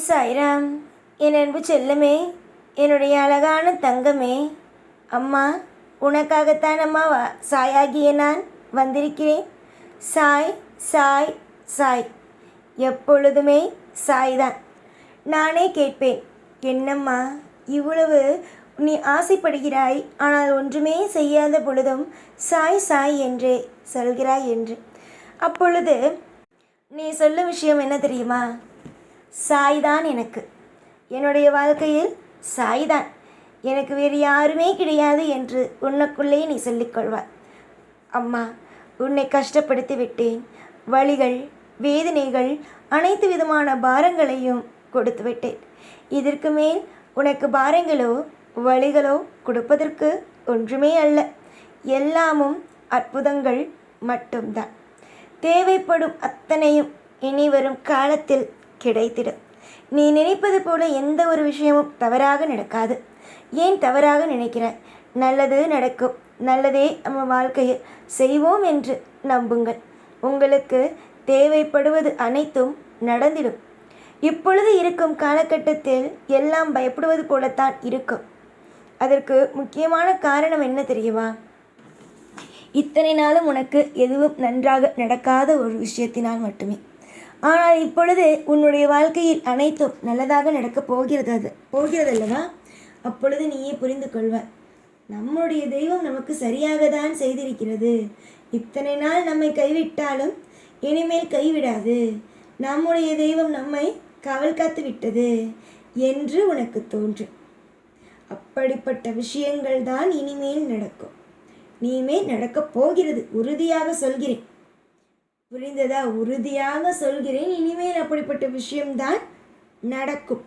சாய்ராம். என் அன்பு செல்லமே, என்னுடைய அழகான தங்கமே, அம்மா உனக்காகத்தான் அம்மா சாயாகிய நான் வந்திருக்கிறேன். சாய் சாய் சாய், எப்பொழுதுமே சாய்தான். நானே கேட்பேன், என்னம்மா இவ்வளவு நீ ஆசைப்படுகிறாய், ஆனால் ஒன்றுமே செய்யாத பொழுதும் சாய் சாய் என்றே சொல்கிறாய் என்று. அப்பொழுது நீ சொல்லும் விஷயம் என்ன தெரியுமா? சாய்தான் எனக்கு, என்னுடைய வாழ்க்கையில் சாய்தான், எனக்கு வேறு யாருமே கிடையாது என்று உன்னுக்குள்ளே நீ சொல்லிக்கொள்வாய். அம்மா, உன்னை கஷ்டப்படுத்தி விட்டேன். வலிகள், வேதனைகள், அனைத்து விதமான பாரங்களையும் கொடுத்து விட்டேன். இதற்கு மேல் உனக்கு பாரங்களோ வலிகளோ கொடுப்பதற்கு ஒன்றுமே அல்ல. எல்லாமும் அற்புதங்கள் மட்டும்தான். தேவைப்படும் அத்தனையும் இனி வரும் காலத்தில் கிடைத்திடும். நீ நினைப்பது போல எந்த ஒரு விஷயமும் தவறாக நடக்காது. ஏன் தவறாக நினைக்கிறாய்? நல்லது நடக்கும். நல்லதே நம்ம வாழ்க்கையில் செய்வோம் என்று நம்புங்கள். உங்களுக்கு தேவைப்படுவது அனைத்தும் நடந்திடும். இப்பொழுது இருக்கும் காலகட்டத்தில் எல்லாம் பயப்படுவது போலத்தான் இருக்கும். அதற்கு முக்கியமான காரணம் என்ன தெரியுமா? இத்தனை நாளும் உனக்கு எதுவும் நன்றாக நடக்காத ஒரு விஷயத்தினால் மட்டுமே. ஆனால் இப்பொழுது உன்னுடைய வாழ்க்கையில் அனைத்தும் நல்லதாக நடக்கப் போகிறதல்லவா? அப்பொழுது நீயே புரிந்து கொள்வாய், நம்முடைய தெய்வம் நமக்கு சரியாக தான் செய்திருக்கிறது. இத்தனை நாள் நம்மை கைவிட்டாலும் இனிமேல் கைவிடாது. நம்முடைய தெய்வம் நம்மை காவல் காத்து விட்டது என்று உனக்கு தோன்றும். அப்படிப்பட்ட விஷயங்கள் தான் இனிமேல் நடக்கும். இனிமேல் நடக்கப் போகிறது, உறுதியாக சொல்கிறேன். புரிந்ததா? உறுதியாக சொல்கிறேன், இனிமேல் அப்படிப்பட்ட விஷயம்தான் நடக்கும்.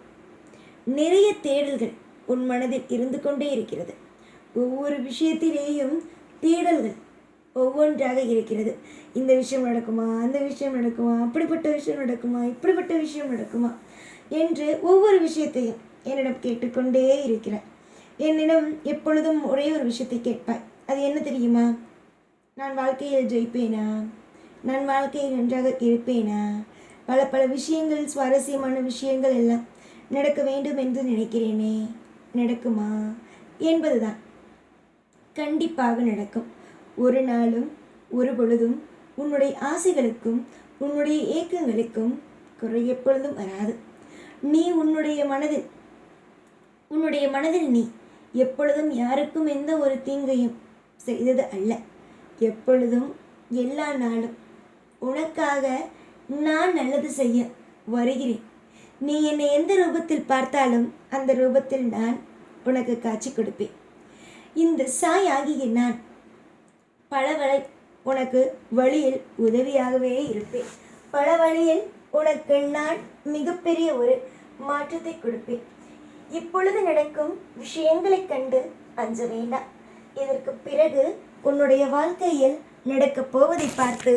நிறைய தேடல்கள் உன் மனதில் இருந்து கொண்டே இருக்கிறது. ஒவ்வொரு விஷயத்திலேயும் தேடல்கள் ஒவ்வொன்றாக இருக்கிறது. இந்த விஷயம் நடக்குமா, அந்த விஷயம் நடக்குமா, அப்படிப்பட்ட விஷயம் நடக்குமா, இப்படிப்பட்ட விஷயம் நடக்குமா என்று ஒவ்வொரு விஷயத்தையும் என்னிடம் கேட்டுக்கொண்டே இருக்கிறாய். என்னிடம் எப்பொழுதும் ஒரே ஒரு விஷயத்தை கேட்பாய். அது என்ன தெரியுமா? நான் வாழ்க்கையில் ஜெயிப்பேனா? நான் வாழ்க்கையில் நன்றாக இருப்பேனா? பல விஷயங்கள், சுவாரஸ்யமான விஷயங்கள் எல்லாம் நடக்க வேண்டும் என்று நினைக்கிறேனே, நடக்குமா என்பதுதான். கண்டிப்பாக நடக்கும். ஒரு நாளும் ஒரு பொழுதும் உன்னுடைய ஆசைகளுக்கும் உன்னுடைய ஏக்கங்களுக்கும் குறை எப்பொழுதும் வராது. நீ உன்னுடைய மனதில் நீ எப்பொழுதும் யாருக்கும் எந்த ஒரு தீங்கையும் செய்தது அல்ல. எப்பொழுதும் எல்லா நாளும் உனக்காக நான் நல்லது செய்ய வருகிறேன். நீ என்னை எந்த ரூபத்தில் பார்த்தாலும் அந்த ரூபத்தில் நான் உனக்கு காட்சி கொடுப்பேன். இந்த சாய் ஆகிய நான் உனக்கு வழியில் உதவியாகவே இருப்பேன். பல வழியில் உனக்கு நான் மிகப்பெரிய ஒரு மாற்றத்தை கொடுப்பேன். இப்பொழுது நடக்கும் விஷயங்களைக் கண்டு அஞ்ச வேண்டாம். இதற்கு பிறகு உன்னுடைய வாழ்க்கையில் நடக்கப் போவதை பார்த்து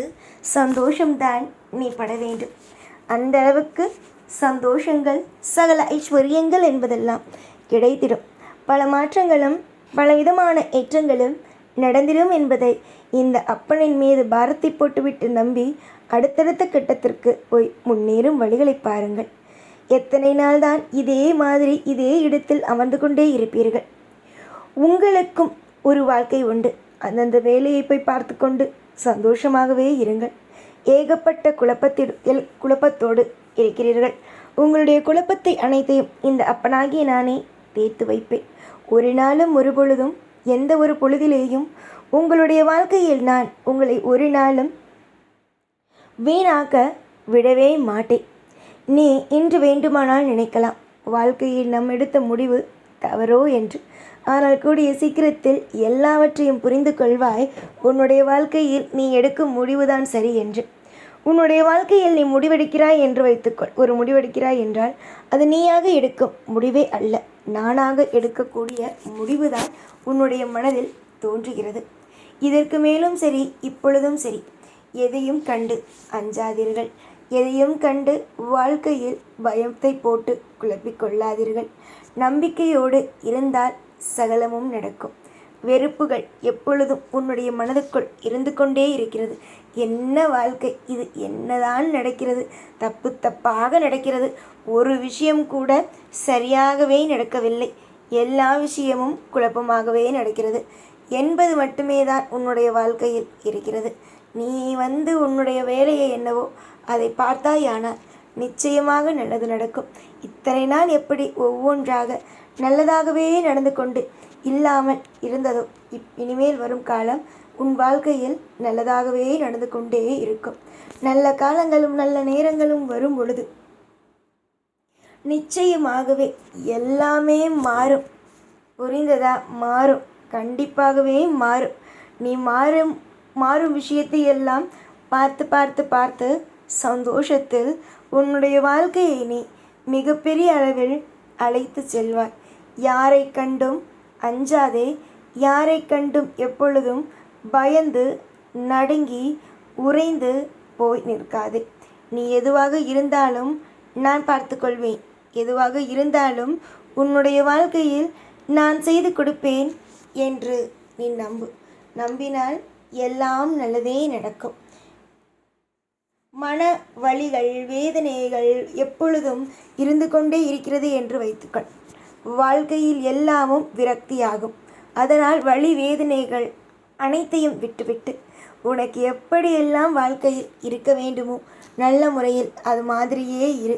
சந்தோஷம்தான் நீ பட வேண்டும். அந்த அளவுக்கு சந்தோஷங்கள், சகல ஐஸ்வர்யங்கள் என்பதெல்லாம் கிடைத்திடும். பல மாற்றங்களும் பல விதமான ஏற்றங்களும் நடந்திடும் என்பதை இந்த அப்பனின் மீது பாரத்தை போட்டுவிட்டு நம்பி அடுத்தடுத்த கட்டத்திற்கு போய் முன்னேறும் வழிகளை பாருங்கள். எத்தனை நாள் தான் இதே மாதிரி இதே இடத்தில் அமர்ந்து கொண்டே இருப்பீர்கள்? உங்களுக்கும் ஒரு வாழ்க்கை உண்டு. அந்தந்த வேலையை போய் பார்த்து கொண்டு சந்தோஷமாகவே இருங்கள். ஏகப்பட்ட குழப்பத்தோடு இருக்கிறீர்கள். உங்களுடைய குழப்பத்தை அனைத்தையும் இந்த அப்பனாகிய நானே தீர்த்து வைப்பேன். ஒரு நாளும் ஒரு பொழுதும் எந்த ஒரு பொழுதிலேயும் உங்களுடைய வாழ்க்கையில் நான் உங்களை ஒரு நாளும் வீணாக்க விடவே மாட்டேன். நீ இன்று வேண்டுமானால் நினைக்கலாம், வாழ்க்கையில் நாம் எடுத்த முடிவு தவறோ என்று. ஆனால் கூடிய சீக்கிரத்தில் எல்லாவற்றையும் புரிந்து கொள்வாய். உன்னுடைய வாழ்க்கையில் நீ எடுக்கும் முடிவுதான் சரி என்று. உன்னுடைய வாழ்க்கையில் நீ முடிவெடுக்கிறாய் என்று வைத்துக்கொள். ஒரு முடிவெடுக்கிறாய் என்றால் அது நீயாக எடுக்கும் முடிவே அல்ல, நானாக எடுக்கக்கூடிய முடிவுதான் உன்னுடைய மனதில் தோன்றுகிறது. இதற்கு மேலும் சரி, இப்பொழுதும் சரி, எதையும் கண்டு அஞ்சாதீர்கள். எதையும் கண்டு வாழ்க்கையில் பயத்தை போட்டு குழப்பிக்கொள்ளாதீர்கள். நம்பிக்கையோடு இருந்தால் சகலமும் நடக்கும். வெறுப்புகள் எப்பொழுதும் உன்னுடைய மனதுக்குள் இருந்து கொண்டே இருக்கிறது. என்ன வாழ்க்கை இது? என்னதான் நடக்கிறது? தப்பு தப்பாக நடக்கிறது. ஒரு விஷயம் கூட சரியாகவே நடக்கவில்லை. எல்லா விஷயமும் குழப்பமாகவே நடக்கிறது என்பது மட்டுமே தான் உன்னுடைய வாழ்க்கையில் இருக்கிறது. நீ உன்னுடைய வேலையை என்னவோ அதை பார்த்தாயானால் நிச்சயமாக நல்லது நடக்கும். இத்தனை நாள் எப்படி ஒவ்வொன்றாக நல்லதாகவே நடந்து கொண்டு இல்லாமல் இருந்ததோ இனிமேல் வரும் காலம் உன் வாழ்க்கையில் நல்லதாகவே நடந்து கொண்டே இருக்கும். நல்ல காலங்களும் நல்ல நேரங்களும் வரும் பொழுது நிச்சயமாகவே எல்லாமே மாறும். புரிந்ததா? மாறும், கண்டிப்பாகவே மாறும். நீ மாறும் விஷயத்தை எல்லாம் பார்த்து பார்த்து பார்த்து சந்தோஷத்தில் உன்னுடைய வாழ்க்கையை நீ மிகப்பெரிய அளவில் அழைத்து செல்வாய். யாரை கண்டும் அஞ்சாதே. யாரை கண்டும் எப்பொழுதும் பயந்து நடுங்கி உறைந்து போய் நிற்காதே. நீ எதுவாக இருந்தாலும் நான் பார்த்துக்கொள்வேன். எதுவாக இருந்தாலும் உன்னுடைய வாழ்க்கையில் நான் செய்து கொடுப்பேன் என்று நீ நம்பினால் எல்லாம் நல்லதே நடக்கும். மன வலிகள் வேதனைகள் எப்பொழுதும் இருந்து கொண்டே இருக்கிறது என்று வைத்துக்கள். வாழ்க்கையில் எல்லாமும் விரக்தியாகும். அதனால் வலி வேதனைகள் அனைத்தையும் விட்டுவிட்டு உனக்கு எப்படியெல்லாம் வாழ்க்கையில் இருக்க வேண்டுமோ நல்ல முறையில் அது மாதிரியே இரு.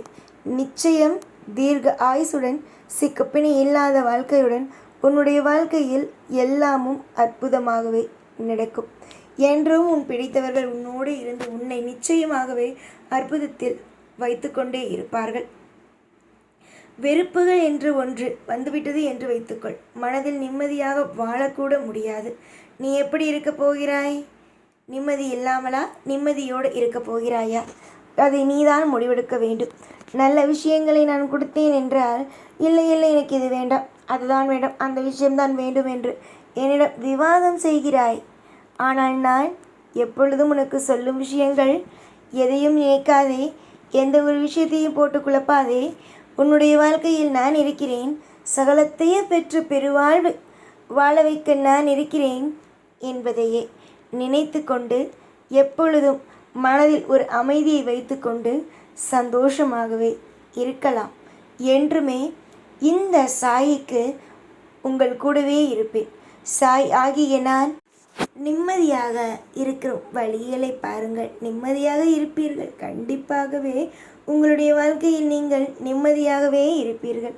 நிச்சயம் தீர்க்க ஆயுசுடன் சிக்கப்பிணி இல்லாத வாழ்க்கையுடன் உன்னுடைய வாழ்க்கையில் எல்லாமும் அற்புதமாகவே நடக்கும். என்றும் உன் பிடித்தவர்கள் உன்னோடு இருந்து உன்னை நிச்சயமாகவே அற்புதத்தில் வைத்து கொண்டே இருப்பார்கள். வெறுப்புகள் என்று ஒன்று வந்துவிட்டது என்று வைத்துக்கொள். மனதில் நிம்மதியாக வாழக்கூட முடியாது. நீ எப்படி இருக்கப் போகிறாய்? நிம்மதி இல்லாமலா? நிம்மதியோடு இருக்கப் போகிறாயா? அதை நீதான் முடிவெடுக்க வேண்டும். நல்ல விஷயங்களை நான் கொடுத்தேன் என்றால் இல்லை எனக்கு இது வேண்டாம், அதுதான் வேண்டாம், அந்த விஷயம்தான் வேண்டும் என்று என்னிடம் விவாதம் செய்கிறாய். ஆனால் நான் எப்பொழுதும் உனக்கு சொல்லும் விஷயங்கள் எதையும் நினைக்காதே. எந்த ஒரு விஷயத்தையும் போட்டு குழப்பாதே. உன்னுடைய வாழ்க்கையில் நான் இருக்கிறேன். சகலத்தையும் பெற்று பெருவாழ்வு வாழ வைக்க நான் இருக்கிறேன் என்பதையே நினைத்து கொண்டு எப்பொழுதும் மனதில் ஒரு அமைதியை வைத்து கொண்டு சந்தோஷமாகவே இருக்கலாம். என்றுமே இந்த சாய்க்கு உங்கள் கூடவே இருப்பேன். சாய் ஆகிய நான் நிம்மதியாக இருக்கிற வழிகளை பாருங்கள். நிம்மதியாக இருப்பீர்கள். கண்டிப்பாகவே உங்களுடைய வாழ்க்கையில் நீங்கள் நிம்மதியாகவே இருப்பீர்கள்.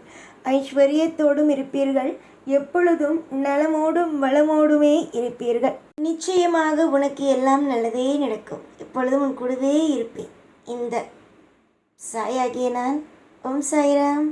ஐஸ்வர்யத்தோடும் இருப்பீர்கள். எப்பொழுதும் நலமோடும் வளமோடுமே இருப்பீர்கள். நிச்சயமாக உனக்கு எல்லாம் நல்லதே நடக்கும். எப்பொழுதும் உன் கூடவே இருப்பேன். இந்த சாய் ஆகிய நான். ஓம் சாய்ராம்.